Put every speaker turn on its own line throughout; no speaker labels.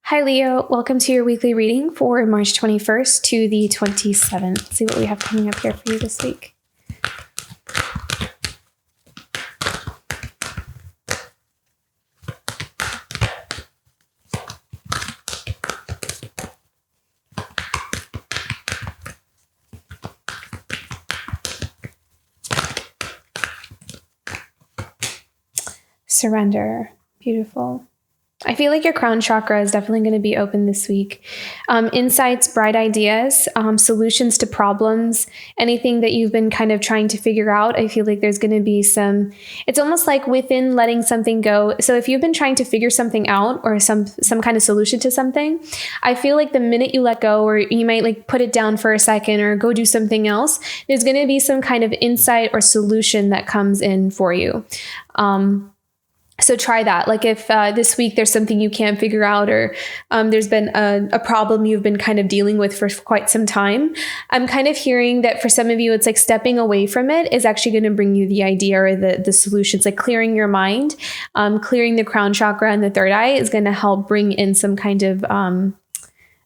Hi, Leo. Welcome to your weekly reading for March 21st to the 27th. Let's see what we have coming up here for you this week. Surrender. Beautiful. I feel like your crown chakra is definitely going to be open this week. Insights, bright ideas, solutions to problems, anything that you've been kind of trying to figure out. I feel like there's going to be it's almost like within letting something go. So if you've been trying to figure something out or some kind of solution to something, I feel like the minute you let go, or you might like put it down for a second or go do something else, there's going to be some kind of insight or solution that comes in for you. So try that. Like if this week there's something you can't figure out, or there's been a problem you've been kind of dealing with for quite some time, I'm kind of hearing that for some of you, it's like stepping away from it is actually going to bring you the idea or the solutions. Like clearing your mind, clearing the crown chakra and the third eye is going to help bring in some kind of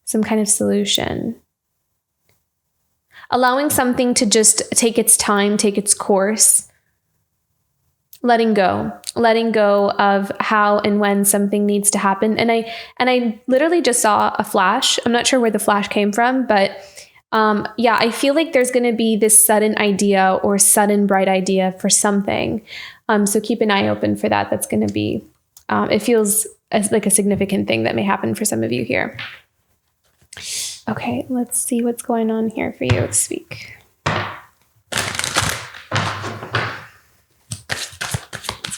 solution. Allowing something to just take its time, take its course. Letting go of how and when something needs to happen. And I literally just saw a flash. I'm not sure where the flash came from, but I feel like there's going to be this sudden idea or sudden bright idea for something. So keep an eye open for that. That's going to be, it feels like a significant thing that may happen for some of you here. Okay, let's see what's going on here for you this week.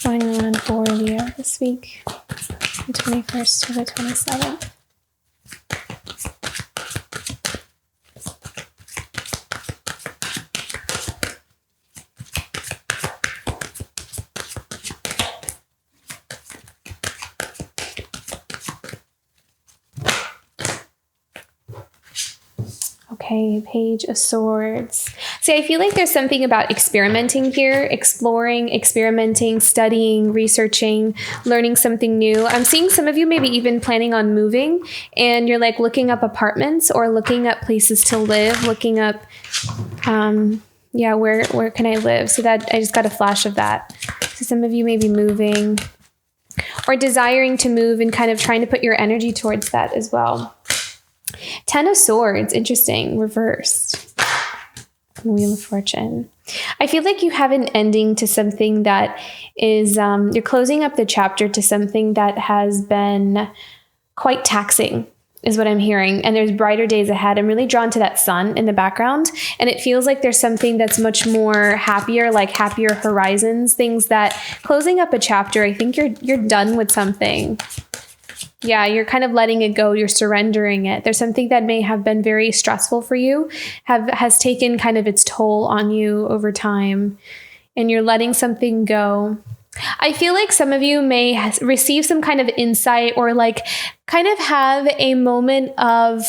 Going on for Leo this week, the 21st to the 27th. Okay, Page of Swords. See, I feel like there's something about experimenting here, exploring, experimenting, studying, researching, learning something new. I'm seeing some of you maybe even planning on moving, and you're like looking up apartments or looking up places to live, looking up, where can I live? So that I just got a flash of that. So some of you may be moving or desiring to move and kind of trying to put your energy towards that as well. 10 of Swords, interesting, reversed. Wheel of Fortune. I feel like you have an ending to something that is, you're closing up the chapter to something that has been quite taxing, is what I'm hearing. And there's brighter days ahead. I'm really drawn to that sun in the background. And it feels like there's something that's much more happier, like happier horizons, things that closing up a chapter, I think you're done with something. Yeah, you're kind of letting it go. You're surrendering it. There's something that may have been very stressful for you, has taken kind of its toll on you over time, and you're letting something go. I feel like some of you may receive some kind of insight or like kind of have a moment of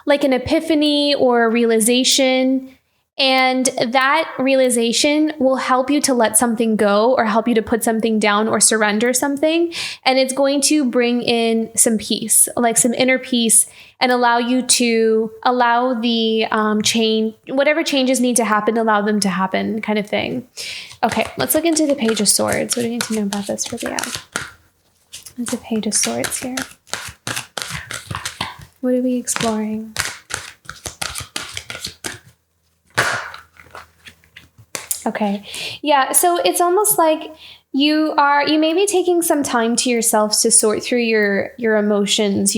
like an epiphany or a realization. And that realization will help you to let something go or help you to put something down or surrender something. And it's going to bring in some peace, like some inner peace, and allow you to allow the change, whatever changes need to happen, allow them to happen kind of thing. Okay, let's look into the Page of Swords. What do you need to know about this for Leo? There's a Page of Swords here. What are we exploring? Okay. Yeah. So it's almost like you may be taking some time to yourself to sort through your emotions,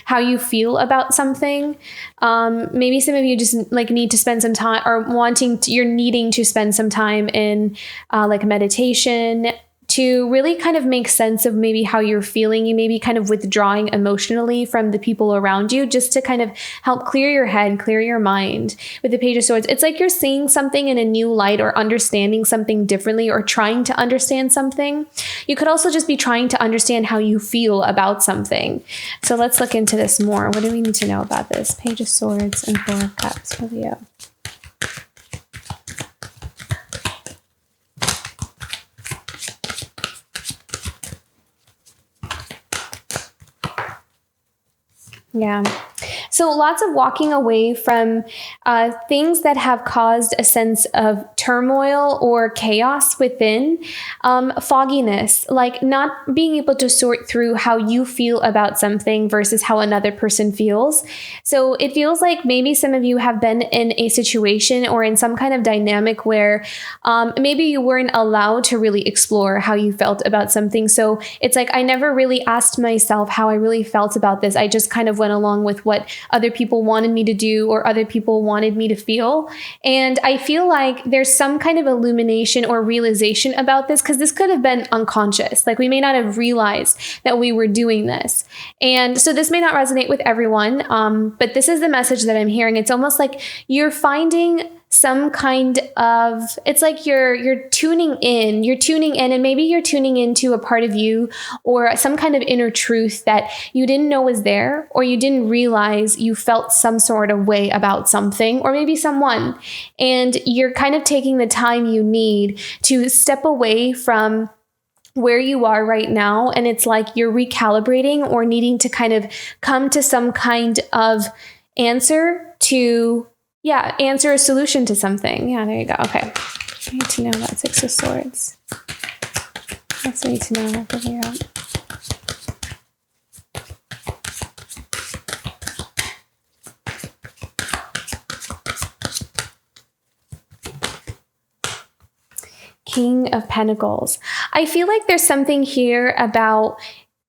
how you feel about something. Maybe some of you just like need to spend some time or you're needing to spend some time in like meditation to really kind of make sense of maybe how you're feeling. You may be kind of withdrawing emotionally from the people around you just to kind of help clear your head, clear your mind. With the Page of Swords, it's like you're seeing something in a new light or understanding something differently or trying to understand something. You could also just be trying to understand how you feel about something. So let's look into this more. What do we need to know about this? Page of Swords and Four of Cups for Leo. Yeah. So lots of walking away from things that have caused a sense of turmoil or chaos within, fogginess, like not being able to sort through how you feel about something versus how another person feels. So it feels like maybe some of you have been in a situation or in some kind of dynamic where maybe you weren't allowed to really explore how you felt about something. So it's like, I never really asked myself how I really felt about this. I just kind of went along with what other people wanted me to do or other people wanted me to feel. And I feel like there's some kind of illumination or realization about this, because this could have been unconscious. Like, we may not have realized that we were doing this. And so this may not resonate with everyone, but this is the message that I'm hearing. It's almost like you're finding some kind of, it's like you're tuning in and maybe you're tuning into a part of you or some kind of inner truth that you didn't know was there, or you didn't realize you felt some sort of way about something or maybe someone. And you're kind of taking the time you need to step away from where you are right now. And it's like you're recalibrating or needing to kind of come to some kind of answer to answer a solution to something. Yeah, there you go. Okay. I need to know about Six of Swords. That's what I need to know. I'll figure out. King of Pentacles. I feel like there's something here about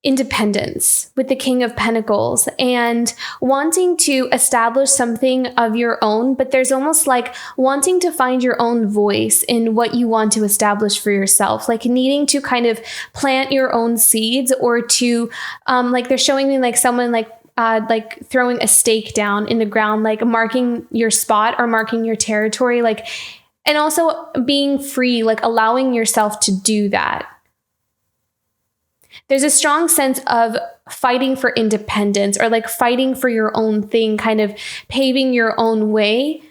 independence with the King of Pentacles and wanting to establish something of your own, but there's almost like wanting to find your own voice in what you want to establish for yourself, like needing to kind of plant your own seeds, or to like they're showing me like someone like throwing a stake down in the ground, like marking your spot or marking your territory, like, and also being free, like allowing yourself to do that. There's a strong sense of fighting for independence, or like fighting for your own thing, kind of paving your own way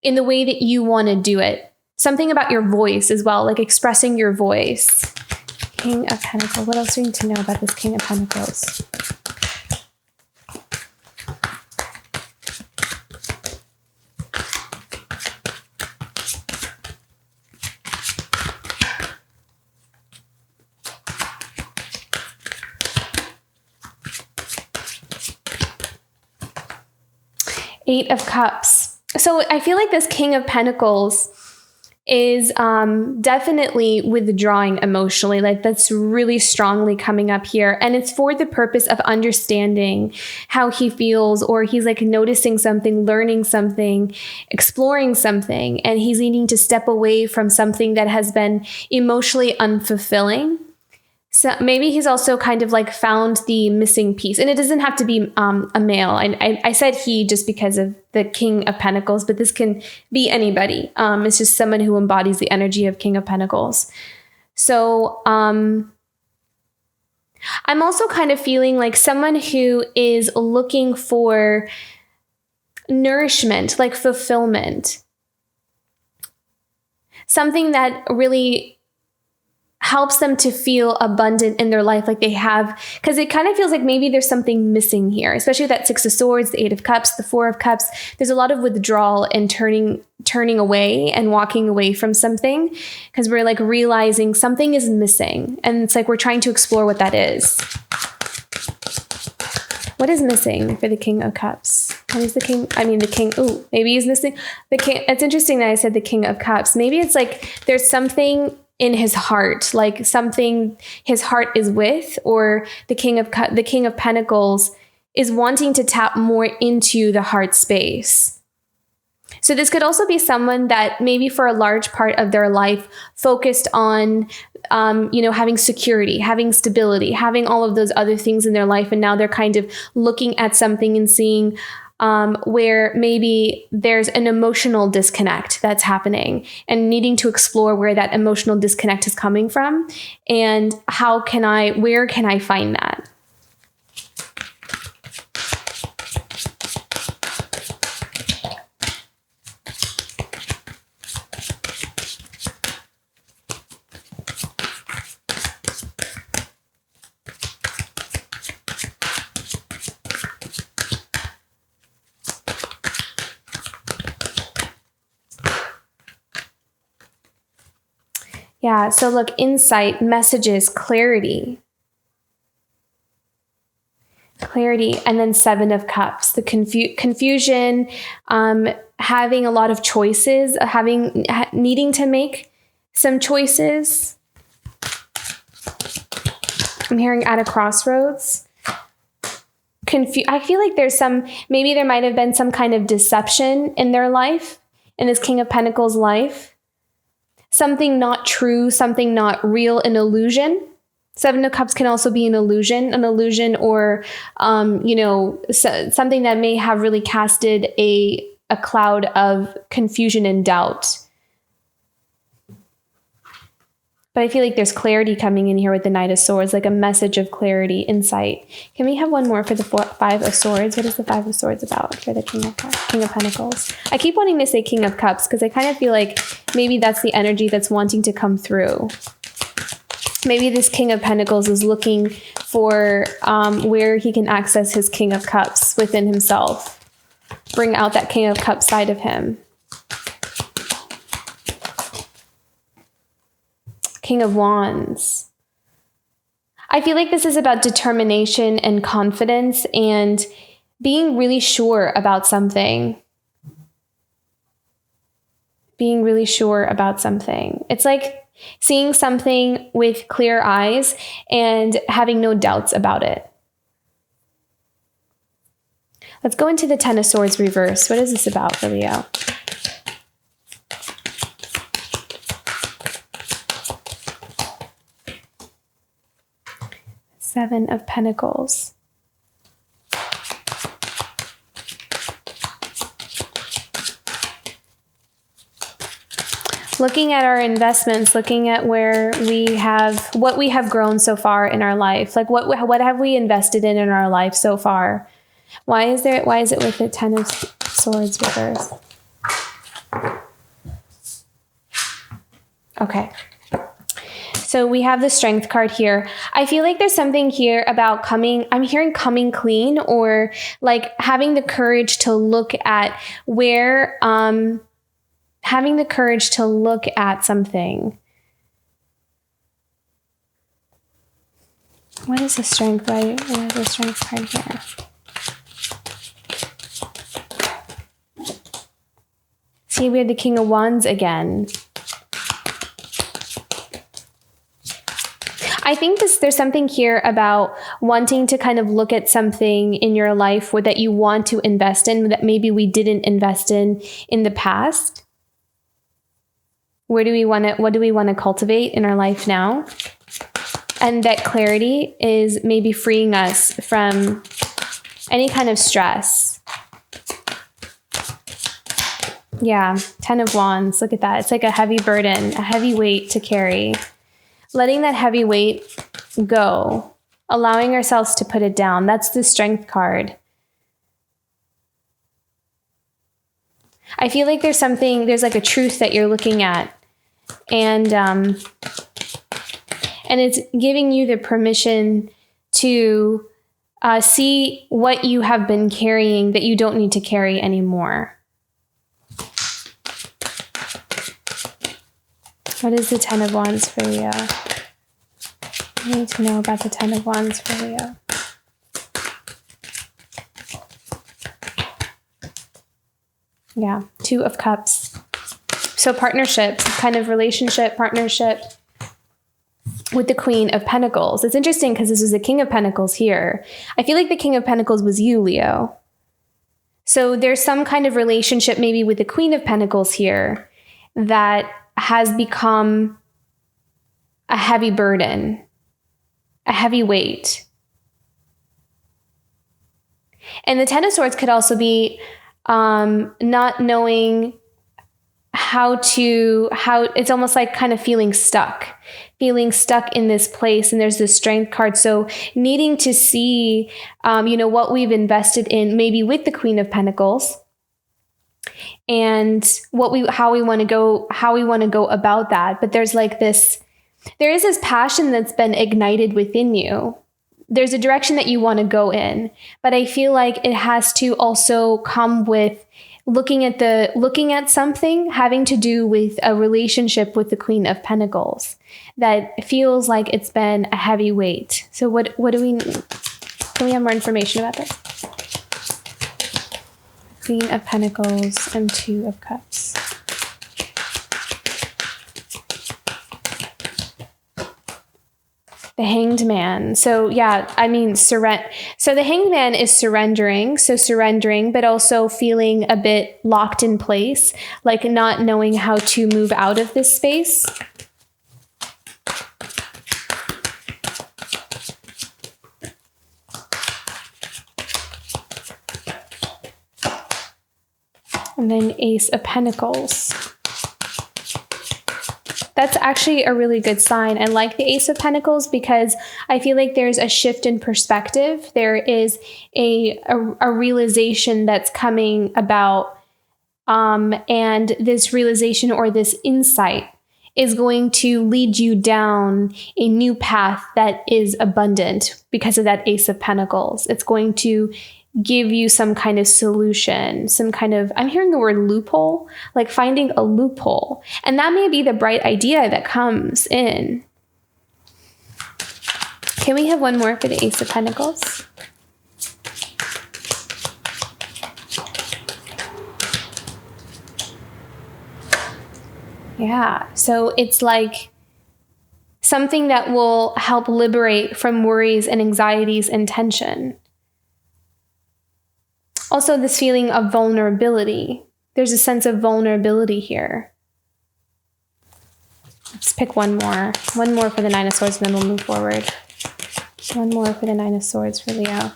in the way that you want to do it. Something about your voice as well, like expressing your voice. King of Pentacles. What else do we need to know about this King of Pentacles? Eight of Cups. So I feel like this King of Pentacles is definitely withdrawing emotionally. Like, that's really strongly coming up here. And it's for the purpose of understanding how he feels, or he's like noticing something, learning something, exploring something. And he's needing to step away from something that has been emotionally unfulfilling. So maybe he's also kind of like found the missing piece. And it doesn't have to be a male. I said he just because of the King of Pentacles, but this can be anybody. It's just someone who embodies the energy of King of Pentacles. So I'm also kind of feeling like someone who is looking for nourishment, like fulfillment. Something that really helps them to feel abundant in their life, like they have, because it kind of feels like maybe there's something missing here, especially that Six of Swords, the Eight of Cups, the Four of Cups. There's a lot of withdrawal and turning away and walking away from something, because we're like realizing something is missing, and it's like we're trying to explore what that is. What is missing for the King of Cups? What is the king? The king. Ooh, maybe he's missing the king. It's interesting that I said the King of Cups. Maybe it's like there's something in his heart, like something his heart is with, or the King of Pentacles is wanting to tap more into the heart space. So this could also be someone that maybe for a large part of their life focused on, having security, having stability, having all of those other things in their life. And now they're kind of looking at something and seeing where maybe there's an emotional disconnect that's happening, and needing to explore where that emotional disconnect is coming from, and where can I find that? Yeah. So look, insight, messages, clarity. Clarity. And then 7 of Cups, the confusion, having a lot of choices, needing to make some choices. I'm hearing at a crossroads. I feel like maybe there might have been some kind of deception in their life, in this King of Pentacles life. Something not true, something not real, an illusion. 7 of Cups can also be an illusion or, something that may have really casted a cloud of confusion and doubt. But I feel like there's clarity coming in here with the Knight of Swords, like a message of clarity, insight. Can we have one more for the 5 of Swords? What is the 5 of Swords about for the King of Pentacles? I keep wanting to say King of Cups because I kind of feel like maybe that's the energy that's wanting to come through. Maybe this King of Pentacles is looking for where he can access his King of Cups within himself. Bring out that King of Cups side of him. King of Wands. I feel like this is about determination and confidence and being really sure about something. Being really sure about something. It's like seeing something with clear eyes and having no doubts about it. Let's go into the 10 of Swords reverse. What is this about for Leo? Seven of Pentacles. Looking at our investments, looking at what we have grown so far in our life. Like what have we invested in our life so far? Why is it with the 10 of Swords reverse? Okay. So we have the Strength card here. I feel like there's something here about I'm hearing coming clean, or like having the courage to look at having the courage to look at something. What is the Strength? What is the Strength card here? See, we have the King of Wands again. I think there's something here about wanting to kind of look at something in your life that you want to invest in that maybe we didn't invest in the past. What do we want to cultivate in our life now? And that clarity is maybe freeing us from any kind of stress. Yeah, 10 of Wands. Look at that. It's like a heavy burden, a heavy weight to carry. Letting that heavy weight go, allowing ourselves to put it down. That's the Strength card. I feel like there's like a truth that you're looking at, and it's giving you the permission to see what you have been carrying that you don't need to carry anymore. What is the 10 of Wands for Leo? I need to know about the 10 of Wands for Leo. Yeah, 2 of Cups. So partnership, kind of relationship, partnership with the Queen of Pentacles. It's interesting because this is the King of Pentacles here. I feel like the King of Pentacles was you, Leo. So there's some kind of relationship maybe with the Queen of Pentacles here that has become a heavy burden, a heavy weight. And the 10 of Swords could also be not knowing how it's almost like kind of feeling stuck in this place. And there's this Strength card. So needing to see, what we've invested in, maybe with the Queen of Pentacles, and how we want to go about that. But there is this passion that's been ignited within you. There's a direction that you want to go in, but I feel like it has to also come with looking at something having to do with a relationship with the Queen of Pentacles that feels like it's been a heavy weight. So what do we, can we have more information about this? Queen of Pentacles and Two of Cups. The Hanged Man. So yeah, I mean, so the Hanged Man is surrendering. So surrendering, but also feeling a bit locked in place, like not knowing how to move out of this space. And then Ace of Pentacles. That's actually a really good sign. I like the Ace of Pentacles because I feel like there's a shift in perspective. There is a realization that's coming about, and this realization or this insight is going to lead you down a new path that is abundant because of that Ace of Pentacles. It's going to give you some kind of solution, some kind of, I'm hearing the word loophole, like finding a loophole. And that may be the bright idea that comes in. Can we have one more for the Ace of Pentacles? Yeah, so it's like something that will help liberate from worries and anxieties and tension. Also, this feeling of vulnerability. There's a sense of vulnerability here. Let's pick one more. One more for the Nine of Swords, and then we'll move forward. One more for the Nine of Swords for Leo.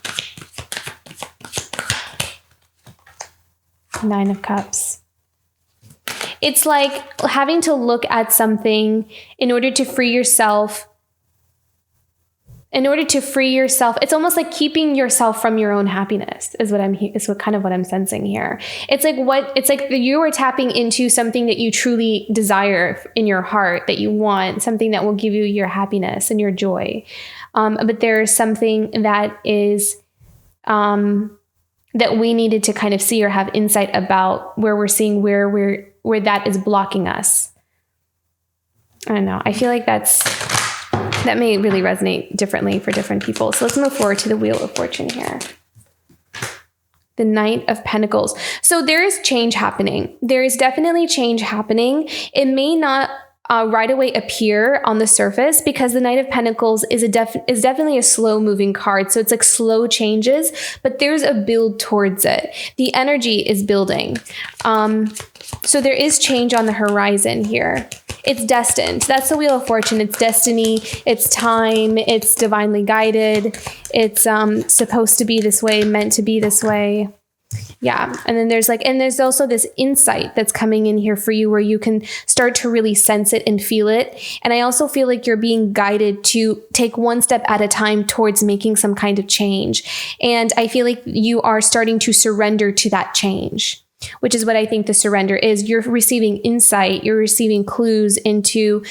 Nine of Cups. It's like having to look at something in order to free yourself. It's almost like keeping yourself from your own happiness is what I'm sensing here. It's like you are tapping into something that you truly desire in your heart, that you want, something that will give you your happiness and your joy. But there's something that is, that we needed to kind of see or have insight about, where we're seeing where that is blocking us. I don't know. I feel like that may really resonate differently for different people. So let's move forward to the Wheel of Fortune here. The Knight of Pentacles. So there is change happening. There is definitely change happening. It may not right away appear on the surface because the Knight of Pentacles is definitely a slow moving card. So it's like slow changes, but there's a build towards it. The energy is building. So there is change on the horizon here. It's destined. That's the Wheel of Fortune. It's destiny. It's time. It's divinely guided. It's supposed to be this way, meant to be this way. Yeah. And then there's also this insight that's coming in here for you where you can start to really sense it and feel it. And I also feel like you're being guided to take one step at a time towards making some kind of change. And I feel like you are starting to surrender to that change, which is what I think the surrender is. You're receiving insight. You're receiving clues into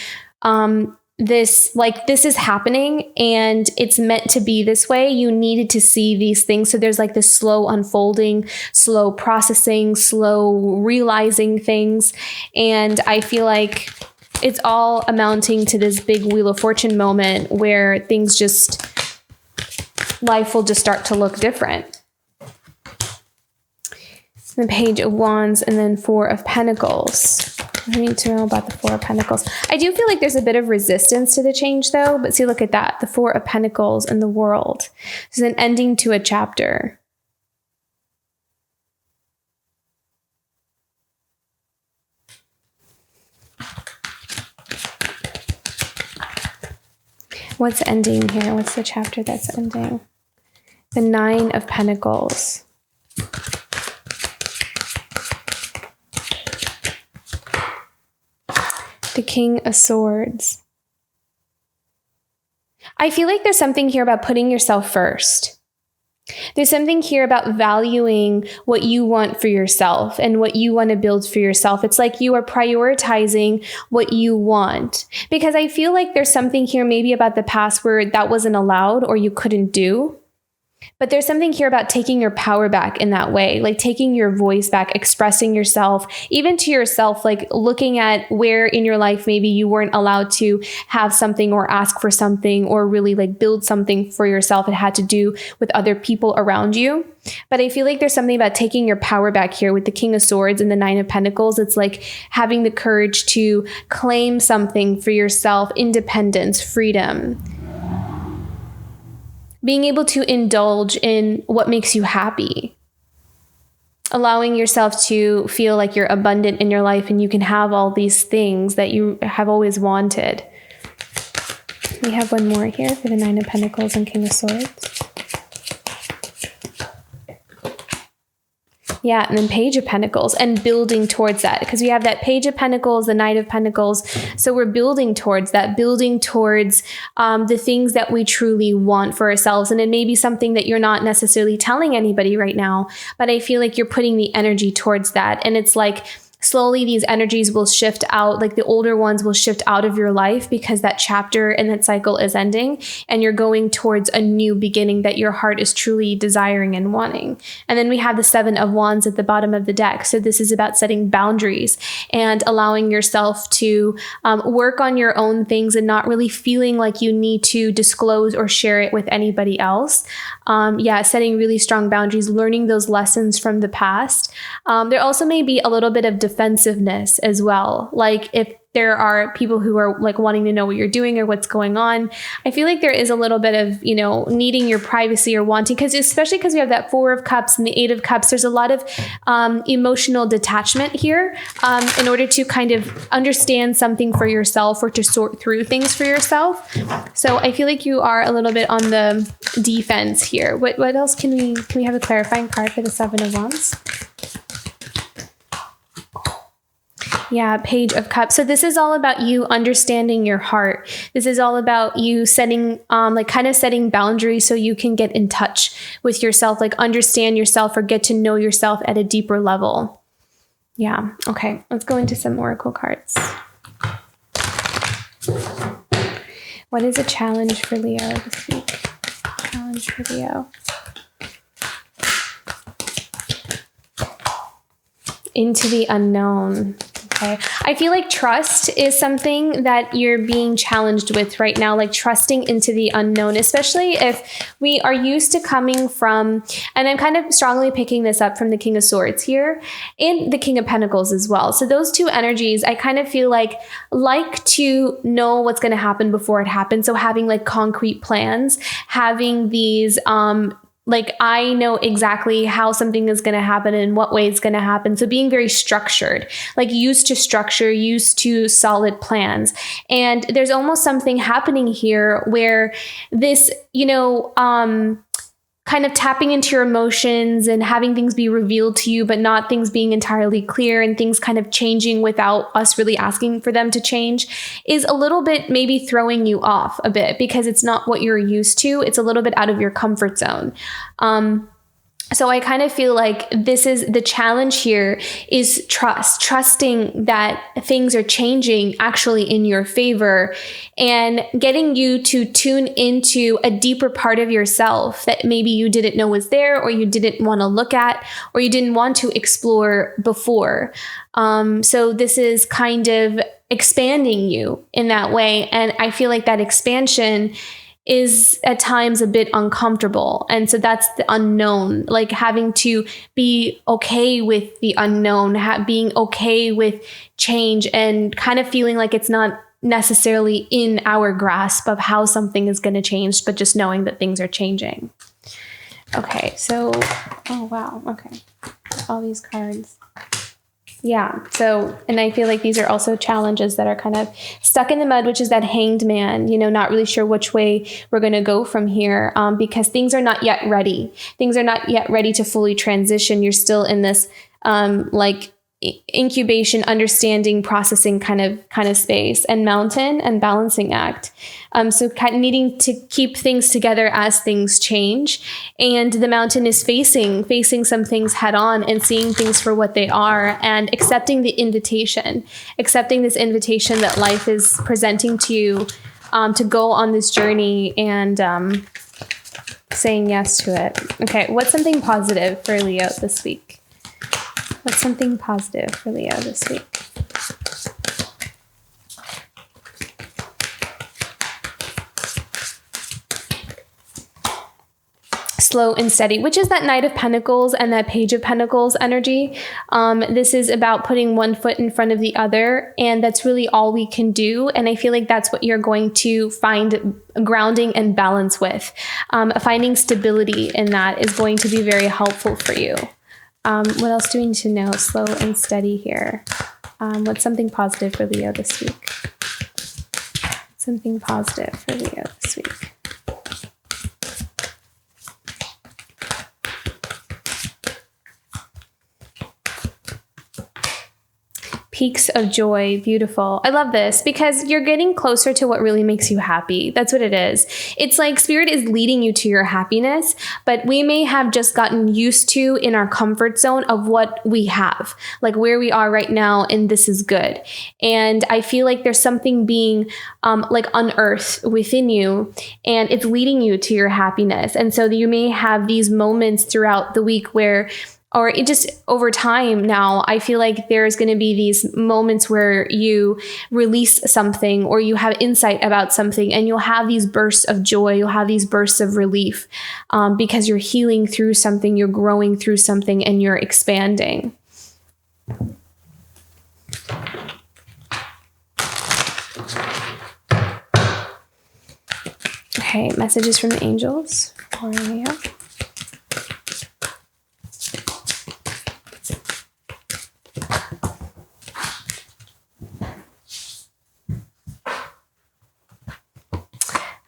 this is happening and it's meant to be this way. You needed to see these things. So there's like this slow unfolding, slow processing, slow realizing things. And I feel like it's all amounting to this big Wheel of Fortune moment where life will just start to look different. The Page of Wands, and then Four of Pentacles. I need to know about the Four of Pentacles. I do feel like there's a bit of resistance to the change though, but see, look at that. The Four of Pentacles and the World. This is an ending to a chapter. What's ending here? What's the chapter that's ending? The Nine of Pentacles. The King of Swords. I feel like there's something here about putting yourself first. There's something here about valuing what you want for yourself and what you want to build for yourself. It's like you are prioritizing what you want. Because I feel like there's something here maybe about the past where that wasn't allowed or you couldn't do. But there's something here about taking your power back in that way, like taking your voice back, expressing yourself, even to yourself, like looking at where in your life maybe you weren't allowed to have something or ask for something or really like build something for yourself. It had to do with other people around you. But I feel like there's something about taking your power back here with the King of Swords and the Nine of Pentacles. It's like having the courage to claim something for yourself, independence, freedom. Being able to indulge in what makes you happy. Allowing yourself to feel like you're abundant in your life and you can have all these things that you have always wanted. We have one more here for the Nine of Pentacles and King of Swords. Yeah, and then Page of Pentacles and building towards that, because we have that Page of Pentacles, the Knight of Pentacles. So we're building towards that, building towards the things that we truly want for ourselves. And it may be something that you're not necessarily telling anybody right now, but I feel like you're putting the energy towards that. And it's like, slowly these energies will shift out, like the older ones will shift out of your life because that chapter and that cycle is ending and you're going towards a new beginning that your heart is truly desiring and wanting. And then we have the Seven of Wands at the bottom of the deck. So this is about setting boundaries and allowing yourself to work on your own things and not really feeling like you need to disclose or share it with anybody else. Setting really strong boundaries, learning those lessons from the past. There also may be a little bit of defensiveness as well. Like if there are people who are like wanting to know what you're doing or what's going on, I feel like there is a little bit of, needing your privacy or wanting, especially because we have that Four of Cups and the Eight of Cups, there's a lot of emotional detachment here in order to kind of understand something for yourself or to sort through things for yourself. So I feel like you are a little bit on the defense here. What else can we have a clarifying card for the Seven of Wands? Yeah, Page of Cups. So this is all about you understanding your heart. This is all about you setting, setting boundaries so you can get in touch with yourself, like understand yourself or get to know yourself at a deeper level. Yeah. Okay. Let's go into some oracle cards. What is a challenge for Leo this week? Challenge for Leo. Into the unknown. Okay. I feel like trust is something that you're being challenged with right now, like trusting into the unknown, especially if we are used to coming from, and I'm kind of strongly picking this up from the King of Swords here and the King of Pentacles as well. So those two energies, I kind of feel like to know what's going to happen before it happens. So having like concrete plans, having these, I know exactly how something is going to happen and what way it's going to happen. So being very structured, like used to structure, used to solid plans. And there's almost something happening here where this, kind of tapping into your emotions and having things be revealed to you, but not things being entirely clear and things kind of changing without us really asking for them to change is a little bit maybe throwing you off a bit because it's not what you're used to. It's a little bit out of your comfort zone. So I kind of feel like this is the challenge here is trusting that things are changing actually in your favor and getting you to tune into a deeper part of yourself that maybe you didn't know was there or you didn't want to look at or you didn't want to explore before. So this is kind of expanding you in that way. And I feel like that expansion is at times a bit uncomfortable. And so that's the unknown, like having to be okay with the unknown, being okay with change and kind of feeling like it's not necessarily in our grasp of how something is going to change, but just knowing that things are changing. Okay. So, oh, wow. Okay. All these cards. Yeah. So, and I feel like these are also challenges that are kind of stuck in the mud, which is that Hanged Man, not really sure which way we're going to go from here because things are not yet ready. Things are not yet ready to fully transition. You're still in this incubation, understanding, processing kind of space, and Mountain and Balancing Act. So kind of needing to keep things together as things change. And the Mountain is facing some things head on and seeing things for what they are and accepting this invitation that life is presenting to you to go on this journey and saying yes to it. Okay, what's something positive for Leo this week? What's something positive for Leo this week? Slow and steady, which is that Knight of Pentacles and that Page of Pentacles energy. This is about putting one foot in front of the other, and that's really all we can do. And I feel like that's what you're going to find grounding and balance with. Finding stability in that is going to be very helpful for you. What else do we need to know? Slow and steady here. What's something positive for Leo this week? Something positive for Leo this week. Peaks of joy. Beautiful. I love this because you're getting closer to what really makes you happy. That's what it is. It's like Spirit is leading you to your happiness, but we may have just gotten used to in our comfort zone of what we have, like where we are right now, and this is good. And I feel like there's something being like unearthed within you, and it's leading you to your happiness. And so you may have these moments throughout the week where, or it just over time now, I feel like there's going to be these moments where you release something or you have insight about something, and you'll have these bursts of joy. You'll have these bursts of relief because you're healing through something, you're growing through something, and you're expanding. Okay, messages from the angels for Leo.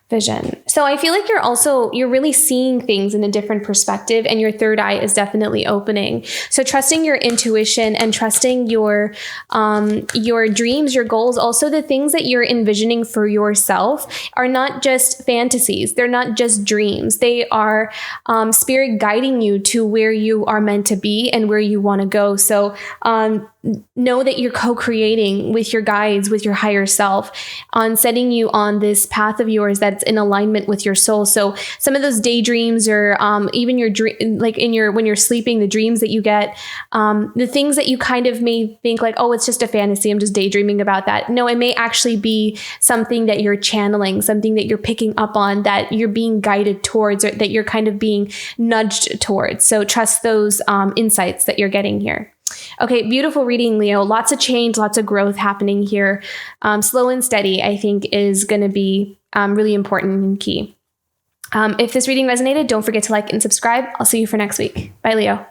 Vision. So I feel like you're really seeing things in a different perspective, and your third eye is definitely opening. So trusting your intuition and trusting your dreams, your goals, also the things that you're envisioning for yourself are not just fantasies. They're not just dreams. They are Spirit guiding you to where you are meant to be and where you want to go. So know that you're co-creating with your guides, with your higher self, on setting you on this path of yours that's in alignment with your soul. So some of those daydreams, or even your dream, like when you're sleeping, the dreams that you get, the things that you kind of may think like, oh, it's just a fantasy, I'm just daydreaming about that. No, it may actually be something that you're channeling, something that you're picking up on, that you're being guided towards, or that you're kind of being nudged towards. So trust those insights that you're getting here. Okay, beautiful reading, Leo. Lots of change, lots of growth happening here. Slow and steady, I think, is going to be really important and key. If this reading resonated, don't forget to like and subscribe. I'll see you for next week. Bye, Leo.